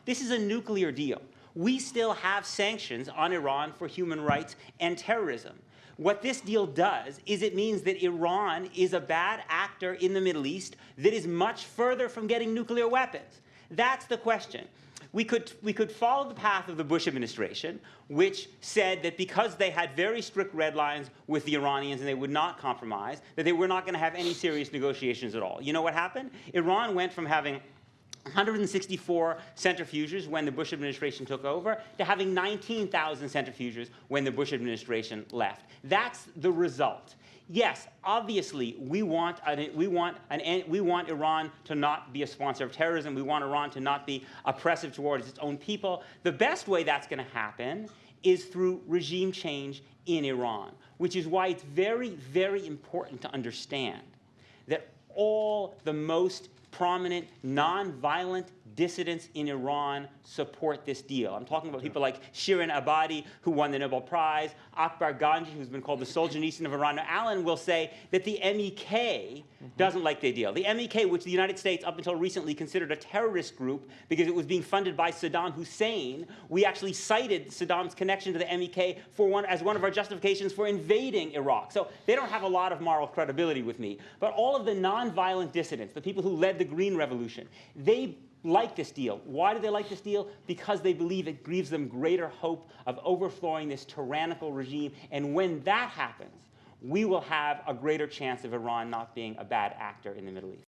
This is a nuclear deal. We still have sanctions on Iran for human rights and terrorism. What this deal does is it means that Iran is a bad actor in the Middle East that is much further from getting nuclear weapons. That's the question. We could follow the path of the Bush administration, which said that because they had very strict red lines with the Iranians and they would not compromise, that they were not going to have any serious negotiations at all. You know what happened? Iran went from having 164 centrifuges when the Bush administration took over to having 19,000 centrifuges when the Bush administration left. That's the result. Yes, obviously, we want Iran to not be a sponsor of terrorism. We want Iran to not be oppressive towards its own people. The best way that's going to happen is through regime change in Iran, which is why it's very, very important to understand that all the most prominent nonviolent dissidents in Iran support this deal. I'm talking about people like Shirin Ebadi, who won the Nobel Prize, Akbar Ganji, who's been called the Solzhenitsyn of Iran. Now, Alan will say that the MEK doesn't like the deal. The MEK, which the United States up until recently considered a terrorist group because it was being funded by Saddam Hussein, we actually cited Saddam's connection to the MEK as one of our justifications for invading Iraq. So they don't have a lot of moral credibility with me. But all of the nonviolent dissidents, the people who led the Green Revolution, they like this deal. Why do they like this deal? Because they believe it gives them greater hope of overthrowing this tyrannical regime. And when that happens, we will have a greater chance of Iran not being a bad actor in the Middle East.